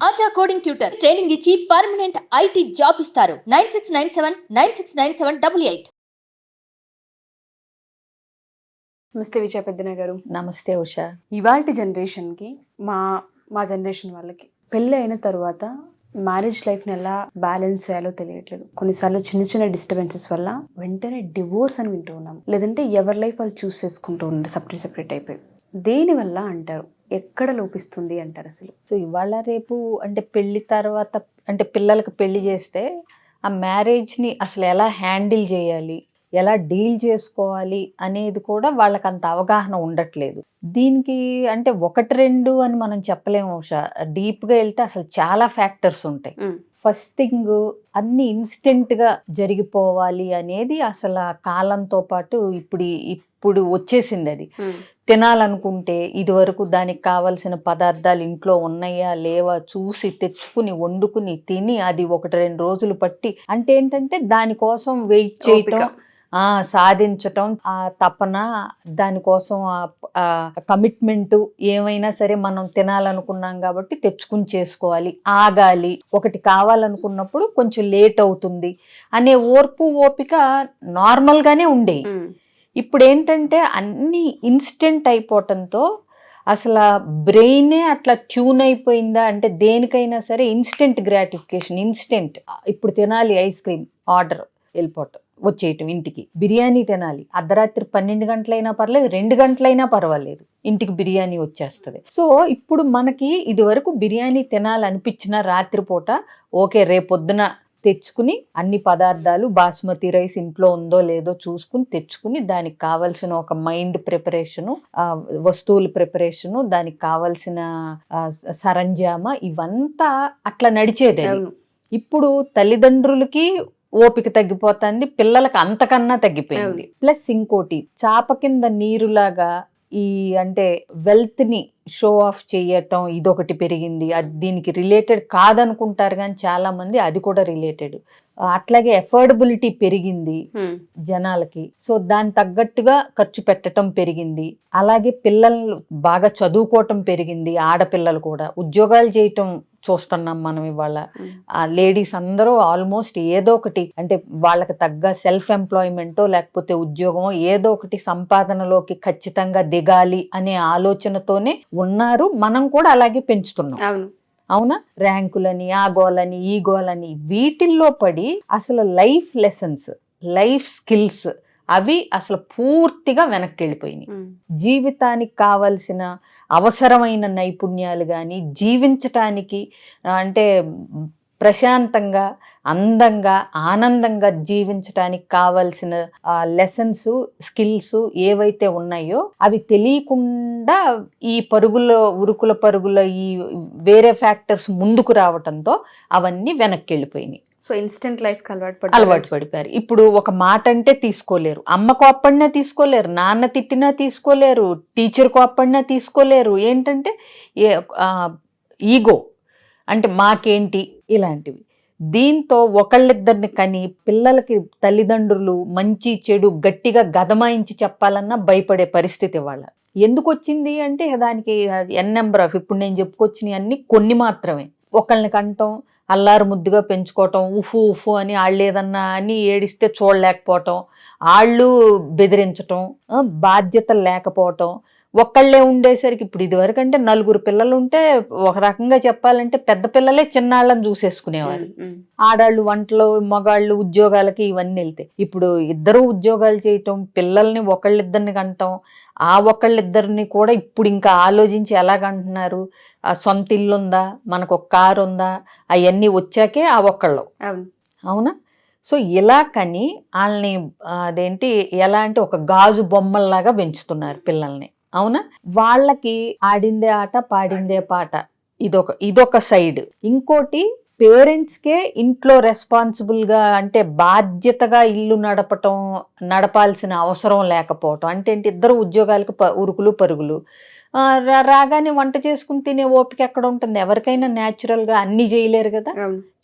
ఆచా coding tutor training ఇచ్చి permanent IT job ఇస్తారు. 9697969788. నమస్తే విజయ పెద్దన గారు. నమస్తే ఉషా. ఇవాల్టి జనరేషన్కి మా జనరేషన్ వాళ్ళకి పెళ్ళి అయిన తర్వాత మ్యారేజ్ లైఫ్ని ఎలా బ్యాలెన్స్ చేయాలో తెలియట్లేదు. కొన్నిసార్లు చిన్న చిన్న డిస్టర్బెన్సెస్ వల్ల వెంటనే డివోర్స్ అని వింటూ ఉన్నాం. లేదంటే ఎవరి లైఫ్ వాళ్ళు చూస్ చేసుకుంటూ ఉన్నారు, సపరేట్ అయిపోయి. దేనివల్ల అంటారు? ఎక్కడ లోపిస్తుంది అంటారు అసలు? సో ఇవాళ రేపు అంటే పెళ్లి తర్వాత అంటే పిల్లలకు పెళ్లి చేస్తే ఆ మ్యారేజ్ని అసలు ఎలా హ్యాండిల్ చేయాలి, ఎలా డీల్ చేసుకోవాలి అనేది కూడా వాళ్ళకి అంత అవగాహన ఉండట్లేదు. దీనికి అంటే ఒకటి రెండు అని మనం చెప్పలేము ఉషా. డీప్గా వెళ్తే అసలు చాలా ఫ్యాక్టర్స్ ఉంటాయి. ఫస్ట్ థింగ్, అన్ని ఇన్స్టెంట్గా జరిగిపోవాలి అనేది అసలు కాలంతో పాటు ఇప్పుడు వచ్చేసింది. అది తినాలనుకుంటే ఇది వరకు దానికి కావలసిన పదార్థాలు ఇంట్లో ఉన్నాయా లేవా చూసి తెచ్చుకుని వండుకుని తిని అది 1-2 రోజులు పట్టి అంటే ఏంటంటే దానికోసం వెయిట్ చేయటం, సాధించటం, ఆ తపన, దానికోసం కమిట్మెంట్, ఏమైనా సరే మనం తినాలనుకున్నాం కాబట్టి తెచ్చుకుని చేసుకోవాలి, ఆగాలి, ఒకటి కావాలనుకున్నప్పుడు కొంచెం లేట్ అవుతుంది అనే ఓపిక నార్మల్గానే ఉండేవి. ఇప్పుడు ఏంటంటే అన్నీ ఇన్స్టెంట్ అయిపోవటంతో అసలు బ్రెయినే అట్లా ట్యూన్ అయిపోయిందా అంటే దేనికైనా సరే ఇన్స్టెంట్ గ్రాటిఫికేషన్, ఇన్స్టెంట్. ఇప్పుడు తినాలి ఐస్ క్రీమ్, ఆర్డర్, వెళ్ళిపోవటం, వచ్చేయటం ఇంటికి. బిర్యానీ తినాలి, అర్ధరాత్రి 12 గంటలైనా పర్లేదు, 2 గంటలైనా పర్వాలేదు, ఇంటికి బిర్యానీ వచ్చేస్తుంది. సో ఇప్పుడు మనకి ఇది వరకు బిర్యానీ తినాలనిపించిన రాత్రిపూట ఓకే, రేపొద్దున తెచ్చుకుని అన్ని పదార్థాలు, బాస్మతి రైస్ ఇంట్లో ఉందో లేదో చూసుకుని తెచ్చుకుని దానికి కావాల్సిన ఒక మైండ్ ప్రిపరేషను, వస్తువుల ప్రిపరేషను, దానికి కావాల్సిన సరంజామ, ఇవంతా అట్లా నడిచేది. ఇప్పుడు తల్లిదండ్రులకి ఓపిక తగ్గిపోతుంది, పిల్లలకు అంతకన్నా తగ్గిపోయింది. ప్లస్ ఇంకోటి, చాప కింద నీరులాగా ఈ అంటే వెల్త్ ని షో ఆఫ్ చేయటం ఇదొకటి పెరిగింది. అది దీనికి రిలేటెడ్ కాదనుకుంటారు కానీ చాలా మంది అది కూడా రిలేటెడ్. అట్లాగే ఎఫోర్డబిలిటీ పెరిగింది జనాలకి, సో దాని తగ్గట్టుగా ఖర్చు పెట్టడం పెరిగింది. అలాగే పిల్లలు బాగా చదువుకోవటం పెరిగింది, ఆడపిల్లలు కూడా ఉద్యోగాలు చేయటం చూస్తున్నాం మనం ఇవాళ. లేడీస్ అందరూ ఆల్మోస్ట్ ఏదో ఒకటి అంటే వాళ్ళకి తగ్గ సెల్ఫ్ ఎంప్లాయ్మెంటో లేకపోతే ఉద్యోగమో ఏదో ఒకటి సంపాదనలోకి ఖచ్చితంగా దిగాలి అనే ఆలోచనతోనే ఉన్నారు. మనం కూడా అలాగే పెంచుతున్నాం. అవునా? ర్యాంకులని, ఆ గోలని, ఈ గోలని, వీటిల్లో పడి అసలు లైఫ్ లెసన్స్, లైఫ్ స్కిల్స్ అవి అసలు పూర్తిగా వెనక్కి వెళ్ళిపోయినాయి. జీవితానికి కావలసిన అవసరమైన నైపుణ్యాలు కానీ, జీవించటానికి అంటే ప్రశాంతంగా, అందంగా, ఆనందంగా జీవించటానికి కావలసిన లెసన్స్, స్కిల్స్ ఏవైతే ఉన్నాయో అవి తెలియకుండా ఈ ఉరుకుల పరుగుల ఈ వేరే ఫ్యాక్టర్స్ ముందుకు రావటంతో అవన్నీ వెనక్కి వెళ్ళిపోయినాయి. సో ఇన్స్టెంట్ లైఫ్ అలవాటు పడిపోయారు. ఇప్పుడు ఒక మాట అంటే తీసుకోలేరు, అమ్మ కోప్పడినా తీసుకోలేరు, నాన్న తిట్టినా తీసుకోలేరు, టీచర్ కోప్పడినా తీసుకోలేరు. ఏంటంటే ఈగో అంటే మాకేంటి ఇలాంటివి. దీంతో ఒకళ్ళిద్దరిని కని పిల్లలకి తల్లిదండ్రులు మంచి చెడు గట్టిగా గదమాయించి చెప్పాలన్నా భయపడే పరిస్థితి వాళ్ళ. ఎందుకు వచ్చింది అంటే దానికి ఎన్ నెంబర్ ఆఫ్, ఇప్పుడు నేను చెప్పుకొచ్చినవి అన్ని కొన్ని మాత్రమే. ఒకళ్ళని కంటం, అల్లారు ముద్దుగా పెంచుకోవటం, ఉఫు అని వాళ్ళు ఏదన్నా అని ఏడిస్తే చూడలేకపోవటం, వాళ్ళు బెదిరించటం, బాధ్యతలు లేకపోవటం, ఒక్కళ్ళే ఉండేసరికి. ఇప్పుడు ఇదివరకు అంటే 4 పిల్లలు ఉంటే ఒక రకంగా చెప్పాలంటే పెద్ద పిల్లలే చిన్నాళ్ళని చూసేసుకునేవారు. ఆడాళ్ళు వంటలు, మగాళ్ళు ఉద్యోగాలకి ఇవన్నీ వెళ్తే ఇప్పుడు ఇద్దరు ఉద్యోగాలు చేయటం, పిల్లల్ని ఒకళ్ళిద్దరిని కంటాం, ఆ ఒకళ్ళిద్దరిని కూడా ఇప్పుడు ఇంకా ఆలోచించి ఎలాగంటున్నారు, సొంత ఇల్లు ఉందా, మనకు ఒక కారు ఉందా, అవన్నీ వచ్చాకే ఆ ఒక్కళ్ళు. అవునా? సో ఇలా కని వాళ్ళని ఎలా అంటే ఒక గాజు బొమ్మల్లాగా పెంచుతున్నారు పిల్లల్ని. అవునా? వాళ్ళకి ఆడిందే ఆట, పాడిందే పాట, ఇదొక సైడ్. ఇంకోటి, పేరెంట్స్కే ఇంట్లో రెస్పాన్సిబుల్గా అంటే బాధ్యతగా ఇల్లు నడపాల్సిన అవసరం లేకపోవటం. అంటే ఇద్దరు ఉద్యోగాలకు ఉరుకులు పరుగులు, రాగానే వంట చేసుకుని తినే ఓపిక ఎక్కడ ఉంటుంది? ఎవరికైనా natural గా అన్ని చేయలేరు కదా,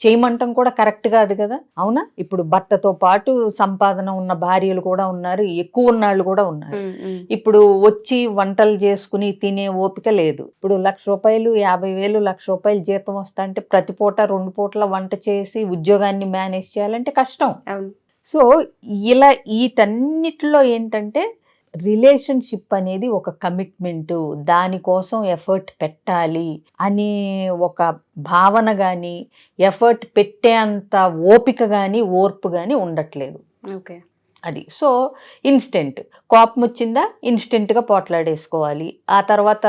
చేయమంటం కూడా కరెక్ట్ కాదు కదా, అవునా? ఇప్పుడు భర్తతో పాటు సంపాదన ఉన్న భార్యలు కూడా ఉన్నారు, ఎక్కువ ఉన్నాళ్ళు కూడా ఉన్నారు. ఇప్పుడు వచ్చి వంటలు చేసుకుని తినే ఓపిక లేదు. ఇప్పుడు 1,00,000 రూపాయలు, 50,000, 1,00,000 రూపాయలు జీతం వస్తా అంటే ప్రతి పూట 2 పూటల వంట చేసి ఉద్యోగాన్ని మేనేజ్ చేయాలంటే కష్టం. సో ఇలా వీటన్నిటిలో ఏంటంటే రిలేషన్షిప్ అనేది ఒక కమిట్మెంట్, దానికోసం ఎఫర్ట్ పెట్టాలి అనే ఒక భావన కానీ, ఎఫర్ట్ పెట్టే అంత ఓపిక కానీ, ఓర్పు కానీ ఉండట్లేదు. ఓకే, అది. సో ఇన్స్టెంట్ కోపం వచ్చిందా ఇన్స్టెంట్గా పోట్లాడేసుకోవాలి, ఆ తర్వాత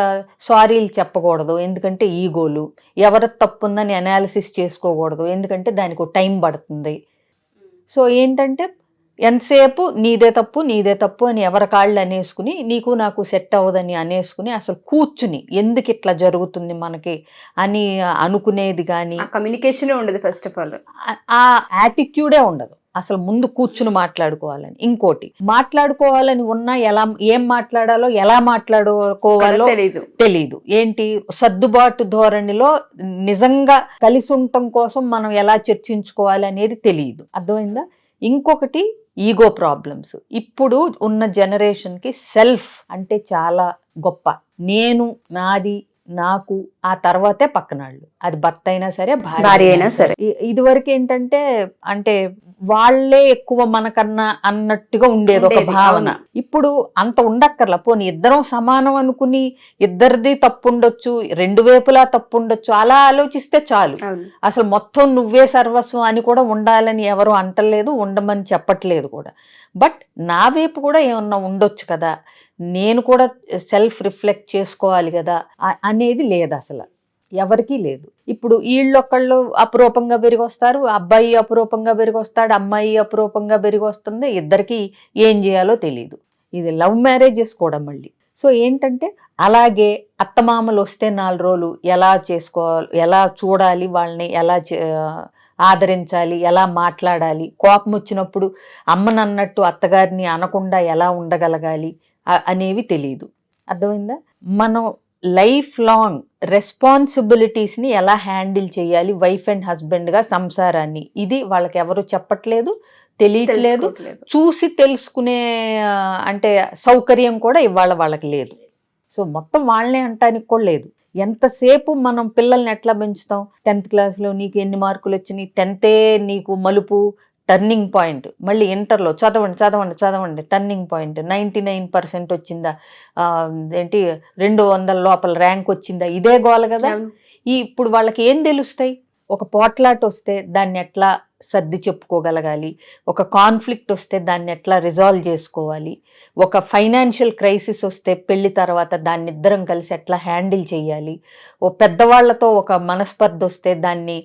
సారీలు చెప్పకూడదు ఎందుకంటే ఈగోలు, ఎవరి తప్పు ఉందని అనాలిసిస్ చేసుకోకూడదు ఎందుకంటే దానికి టైం పడుతుంది. సో ఏంటంటే ఎంతసేపు నీదే తప్పు అని ఎవరి కాళ్ళు అనేసుకుని, నీకు నాకు సెట్ అవ్వదని అనేసుకుని, అసలు కూర్చుని ఎందుకు ఇట్లా జరుగుతుంది మనకి అని అనుకునేది కానీ, కమ్యూనికేషనే ఉండదు. ఫస్ట్ ఆఫ్ ఆల్ ఆ యాటిట్యూడే ఉండదు అసలు, ముందు కూర్చుని మాట్లాడుకోవాలని. ఇంకోటి, మాట్లాడుకోవాలని ఉన్నా ఏం మాట్లాడాలో, ఎలా మాట్లాడుకోవాలో తెలీదు. ఏంటి, సర్దుబాటు ధోరణిలో నిజంగా కలిసి ఉండటం కోసం మనం ఎలా చర్చించుకోవాలి అనేది తెలియదు. అర్థమైందా? ఇంకొకటి ఈగో ప్రాబ్లమ్స్. ఇప్పుడు ఉన్న జనరేషన్కి సెల్ఫ్ అంటే చాలా గొప్ప. నేను, నాది, నాకు, ఆ తర్వాతే పక్కనాళ్ళు, అది భర్త అయినా సరే భార్య అయినా సరే. ఇదివరకు ఏంటంటే అంటే వాళ్లే ఎక్కువ మనకన్నా అన్నట్టుగా ఉండేది ఒక భావన. ఇప్పుడు అంత ఉండక్కర్లా, పోనీ ఇద్దరం సమానం అనుకుని ఇద్దరిది తప్పు ఉండొచ్చు, రెండు వైపులా తప్పు ఉండొచ్చు, అలా ఆలోచిస్తే చాలు. అసలు మొత్తం నువ్వే సర్వస్వం అని కూడా ఉండాలని ఎవరు అంటలేదు, ఉండమని చెప్పట్లేదు కూడా. బట్ నా వైపు కూడా ఏమన్నా ఉండొచ్చు కదా, నేను కూడా సెల్ఫ్ రిఫ్లెక్ట్ చేసుకోవాలి కదా అనేది లేదు అసలు, ఎవరికీ లేదు. ఇప్పుడు వీళ్ళొక్కళ్ళు అపురూపంగా పెరిగి వస్తారు, అబ్బాయి అపురూపంగా పెరిగి వస్తాడు, అమ్మాయి అపురూపంగా పెరిగి వస్తుంది, ఇద్దరికి ఏం చేయాలో తెలియదు. ఇది లవ్ మ్యారేజెస్ కూడా మళ్ళీ. సో ఏంటంటే అలాగే అత్తమామలు వస్తే 4 రోజులు ఎలా చేసుకోవాలి, ఎలా చూడాలి వాళ్ళని, ఎలా ఆదరించాలి, ఎలా మాట్లాడాలి, కోపం వచ్చినప్పుడు అమ్మని అన్నట్టు అత్తగారిని అనకుండా ఎలా ఉండగలగాలి అనేవి తెలియదు. అర్థమైందా? మనం లైఫ్ లాంగ్ రెస్పాన్సిబిలిటీస్ని ఎలా హ్యాండిల్ చేయాలి వైఫ్ అండ్ హస్బెండ్గా సంసారాన్ని, ఇది వాళ్ళకి ఎవరు చెప్పట్లేదు, తెలియట్లేదు. చూసి తెలుసుకునే అంటే సౌకర్యం కూడా ఇవాళ వాళ్ళకి లేదు. సో మొత్తం వాళ్ళనే అంటానికి కూడా లేదు. ఎంతసేపు మనం పిల్లల్ని ఎట్లా పెంచుతాం? 10th క్లాస్లో నీకు ఎన్ని మార్కులు వచ్చినాయి, 10th నీకు మలుపు, టర్నింగ్ పాయింట్. మళ్ళీ ఇంటర్లో చదవండి టర్నింగ్ పాయింట్, 99% వచ్చిందా, ఏంటి 200 లోపల ర్యాంక్ వచ్చిందా, ఇదే గోల కదా. ఇప్పుడు వాళ్ళకి ఏం తెలుస్తాయి? ఒక పోట్లాట వస్తే దాన్ని ఎట్లా సర్ది చెప్పుకోగలగాలి, ఒక కాన్ఫ్లిక్ట్ వస్తే దాన్ని ఎట్లా రిజాల్వ్ చేసుకోవాలి, ఒక ఫైనాన్షియల్ క్రైసిస్ వస్తే పెళ్లి తర్వాత దాన్ని ఇద్దరం కలిసి ఎట్లా హ్యాండిల్ చేయాలి, ఓ పెద్దవాళ్లతో ఒక మనస్పర్ధ వస్తే దాన్ని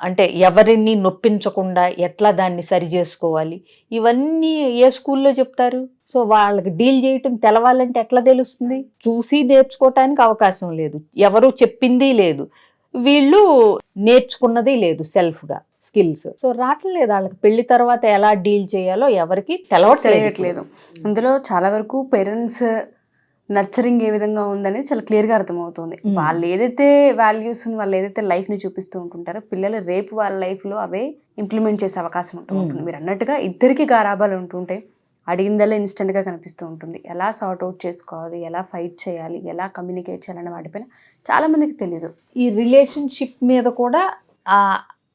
అంటే ఎవరిని నొప్పించకుండా ఎట్లా దాన్ని సరి చేసుకోవాలి, ఇవన్నీ ఏ స్కూల్లో చెప్తారు? సో వాళ్ళకి డీల్ చేయటం తెలవాలంటే ఎట్లా తెలుస్తుంది? చూసి నేర్చుకోవటానికి అవకాశం లేదు, ఎవరు చెప్పింది లేదు, వీళ్ళు నేర్చుకున్నది లేదు సెల్ఫ్గా స్కిల్స్. సో రావట్లేదు వాళ్ళకి. పెళ్లి తర్వాత ఎలా డీల్ చేయాలో ఎవరికి తెలియట్లేదు. అందులో చాలా వరకు పేరెంట్స్ నర్చరింగ్ ఏ విధంగా ఉందనేది చాలా క్లియర్గా అర్థమవుతుంది. వాళ్ళు ఏదైతే వాల్యూస్, వాళ్ళు ఏదైతే లైఫ్ని చూపిస్తూ ఉంటుంటారో పిల్లలు రేపు వాళ్ళ లైఫ్లో అవే ఇంప్లిమెంట్ చేసే అవకాశం ఉంటుంది. మీరు అన్నట్టుగా ఇద్దరికి గారాబాలు ఉంటుంటాయి, అడిగిందల్లా ఇన్స్టెంట్గా కనిపిస్తూ ఉంటుంది. ఎలా సార్ట్ అవుట్ చేసుకోవాలి, ఎలా ఫైట్ చేయాలి, ఎలా కమ్యూనికేట్ చేయాలనే వాటిపైన చాలామందికి తెలియదు. ఈ రిలేషన్షిప్ మీద కూడా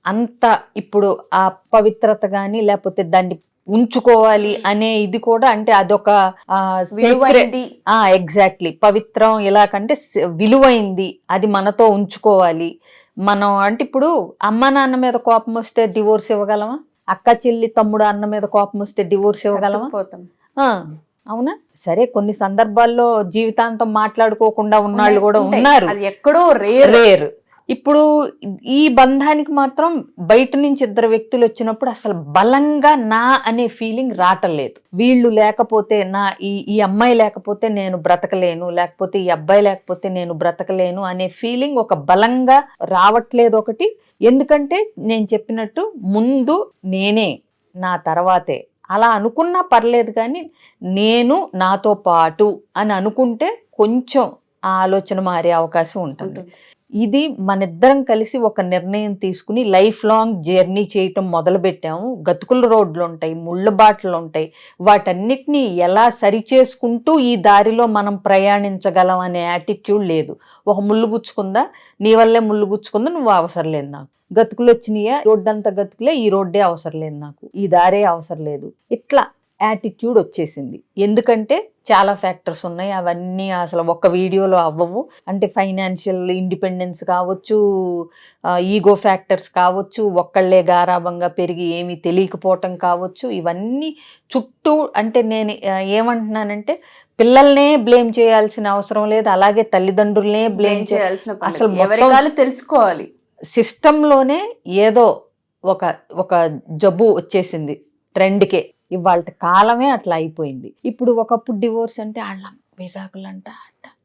అంత ఇప్పుడు ఆ పవిత్రత కానీ లేకపోతే దాన్ని ఉంచుకోవాలి అనే ఇది కూడా, అంటే అదొక ఎగ్జాక్ట్లీ పవిత్రం, ఇలా కంటే విలువైంది, అది మనతో ఉంచుకోవాలి మనం. అంటే ఇప్పుడు అమ్మ నాన్న మీద కోపం వస్తే డివోర్స్ ఇవ్వగలమా? అక్క చెల్లి తమ్ముడు అన్న మీద కోపం వస్తే డివోర్స్ ఇవ్వగలమా? అవునా? సరే, కొన్ని సందర్భాల్లో జీవితాంతం మాట్లాడుకోకుండా ఉన్నాళ్ళు కూడా ఉన్నారు, ఎక్కడో రేర్. ఇప్పుడు ఈ బంధానికి మాత్రం బయట నుంచి 2 వ్యక్తులు వచ్చినప్పుడు అసలు బలంగా నా అనే ఫీలింగ్ రావట్లేదు. వీళ్ళు లేకపోతే, ఈ అమ్మాయి లేకపోతే నేను బ్రతకలేను, లేకపోతే ఈ అబ్బాయి లేకపోతే నేను బ్రతకలేను అనే ఫీలింగ్ ఒక బలంగా రావట్లేదు. ఒకటి, ఎందుకంటే నేను చెప్పినట్టు ముందు నేనే, నా తర్వాతే అలా అనుకున్నా పర్లేదు, కానీ నేను నాతో పాటు అని అనుకుంటే కొంచెం ఆ ఆలోచన మారే అవకాశం ఉంటుంది. ఇది మనిద్దరం కలిసి ఒక నిర్ణయం తీసుకుని లైఫ్ లాంగ్ జర్నీ చేయటం మొదలు పెట్టాము. గతుకుల రోడ్లు ఉంటాయి, ముళ్ళ బాటలు ఉంటాయి, వాటన్నిటినీ ఎలా సరిచేసుకుంటూ ఈ దారిలో మనం ప్రయాణించగలం అనే యాటిట్యూడ్ లేదు. ఒక ముళ్ళు గుచ్చుకుందా, నీ వల్లే ముళ్ళు గుచ్చుకుందా, నువ్వు అవసరం లేదు నాకు. గతుకులు వచ్చినాయా, రోడ్డు అంతా గతుకులే, ఈ రోడ్డే అవసరం లేదు నాకు, ఈ దారే అవసరం లేదు, ఇట్లా యాటిట్యూడ్ వచ్చేసింది. ఎందుకంటే చాలా ఫ్యాక్టర్స్ ఉన్నాయి, అవన్నీ అసలు ఒక్క వీడియోలో అవ్వవు. అంటే ఫైనాన్షియల్ ఇండిపెండెన్స్ కావచ్చు, ఈగో ఫ్యాక్టర్స్ కావచ్చు, ఒక్కళ్ళే గారాబంగా పెరిగి ఏమీ తెలియకపోవటం కావచ్చు, ఇవన్నీ చుట్టూ. అంటే నేను ఏమంటున్నానంటే పిల్లల్నే బ్లేమ్ చేయాల్సిన అవసరం లేదు, అలాగే తల్లిదండ్రులనే బ్లేమ్ చేయాల్సిన అసలు తెలుసుకోవాలి. సిస్టంలోనే ఏదో ఒక జబ్బు వచ్చేసింది ట్రెండ్కే. ఇవాళ కాలమే అట్లా అయిపోయింది. ఇప్పుడు ఒకప్పుడు డివోర్స్ అంటే వాళ్ళ విడాకులంట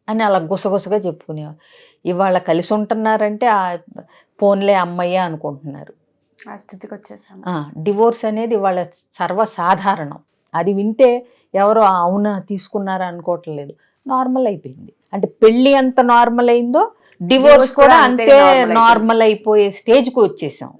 అని అలా గుసగుసగా చెప్పుకునేవారు. ఇవాళ కలిసి ఉంటున్నారంటే ఆ పోన్లే అమ్మయ్య అనుకుంటున్నారు. ఆ స్థితికి వచ్చేసాం. డివోర్స్ అనేది ఇవాళ సర్వసాధారణం. అది వింటే ఎవరో అవునా తీసుకున్నారా అనుకోవట్లేదు, నార్మల్ అయిపోయింది. అంటే పెళ్ళి ఎంత నార్మల్ అయిందో డివోర్స్ కూడా అంతే నార్మల్ అయిపోయే స్టేజ్కి వచ్చేసాం.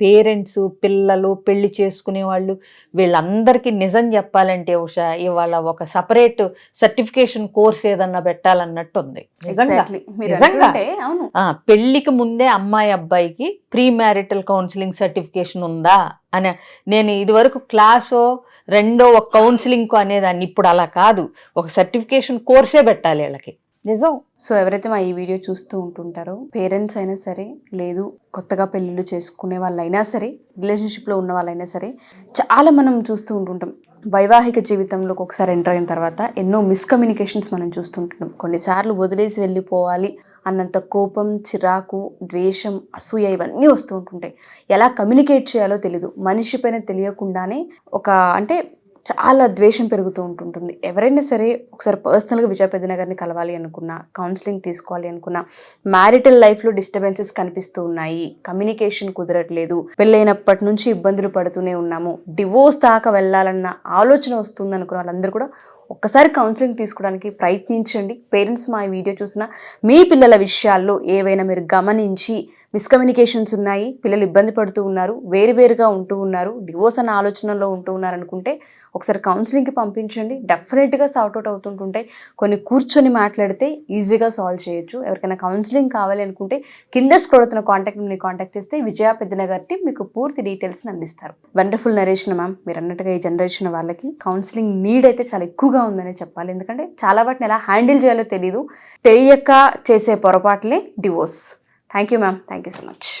పేరెంట్స్, పిల్లలు, పెళ్లి చేసుకునే వాళ్ళు, వీళ్ళందరికీ నిజం చెప్పాలంటే ఉషా ఇవాళ ఒక సపరేట్ సర్టిఫికేషన్ కోర్స్ ఏదన్నా పెట్టాలన్నట్టు ఉంది. నిజంగా పెళ్లికి ముందే అమ్మాయి అబ్బాయికి ప్రీ మ్యారిటల్ కౌన్సిలింగ్ సర్టిఫికేషన్ ఉందా అని నేను ఇదివరకు క్లాసో రెండో ఒక కౌన్సిలింగ్ అనేదాన్ని. ఇప్పుడు అలా కాదు, ఒక సర్టిఫికేషన్ కోర్సే పెట్టాలి వీళ్ళకి. నిజం. సో ఎవరైతే మా ఈ వీడియో చూస్తూ ఉంటుంటారో, పేరెంట్స్ అయినా సరే, లేదు కొత్తగా పెళ్ళిళ్ళు చేసుకునే వాళ్ళైనా సరే, రిలేషన్షిప్లో ఉన్న వాళ్ళైనా సరే, చాలా మనం చూస్తూ ఉంటుంటాం. వైవాహిక జీవితంలోకి ఒకసారి ఎంటర్ అయిన తర్వాత ఎన్నో మిస్కమ్యూనికేషన్స్ మనం చూస్తుంటున్నాం. కొన్నిసార్లు వదిలేసి వెళ్ళిపోవాలి అన్నంత కోపం, చిరాకు, ద్వేషం, అసూయ ఇవన్నీ వస్తూ ఉంటుంటాయి. ఎలా కమ్యూనికేట్ చేయాలో తెలీదు. మనిషి పైన తెలియకుండానే అంటే చాలా ద్వేషం పెరుగుతూ ఉంటుంటుంది. ఎవరైనా సరే ఒకసారి పర్సనల్గా విజయ పెద్దన గారిని కలవాలి అనుకున్నా, కౌన్సిలింగ్ తీసుకోవాలి అనుకున్నా, మ్యారిటల్ లైఫ్లో డిస్టర్బెన్సెస్ కనిపిస్తూ ఉన్నాయి, కమ్యూనికేషన్ కుదరట్లేదు, పెళ్ళైనప్పటి నుంచి ఇబ్బందులు పడుతూనే ఉన్నాము, డివోర్స్ దాకా వెళ్ళాలన్న ఆలోచన వస్తుంది అనుకున్న వాళ్ళందరూ కూడా ఒక్కసారి కౌన్సిలింగ్ తీసుకోవడానికి ప్రయత్నించండి. పేరెంట్స్ మా వీడియో చూసిన మీ పిల్లల విషయాల్లో ఏవైనా మీరు గమనించి మిస్కమ్యూనికేషన్స్ ఉన్నాయి, పిల్లలు ఇబ్బంది పడుతూ ఉన్నారు, వేరువేరుగా ఉంటూ ఉన్నారు, డివోర్స్ అన్న ఆలోచనలో ఉంటూ ఉన్నారు అనుకుంటే ఒకసారి కౌన్సిలింగ్కి పంపించండి. డెఫినెట్గా సార్ట్అవుట్ అవుతుంటుంటాయి. కొన్ని కూర్చొని మాట్లాడితే ఈజీగా సాల్వ్ చేయొచ్చు. ఎవరికైనా కౌన్సిలింగ్ కావాలి అనుకుంటే కింద స్క్రోల్ అవుతున్న కాంటాక్ట్ని కాంటాక్ట్ చేస్తే విజయ పెద్దన గారి మీకు పూర్తి డీటెయిల్స్ని అందిస్తారు. Wonderful narration ma'am. మీరు అన్నట్టుగా ఈ జనరేషన్ వాళ్ళకి కౌన్సిలింగ్ నీడ్ అయితే చాలా ఎక్కువగా ఉందనే చెప్పాలి. ఎందుకంటే చాలా వాటిని ఎలా హ్యాండిల్ చేయాలో తెలియక చేసే పొరపాట్లే divorce. Thank you ma'am. Thank you so much.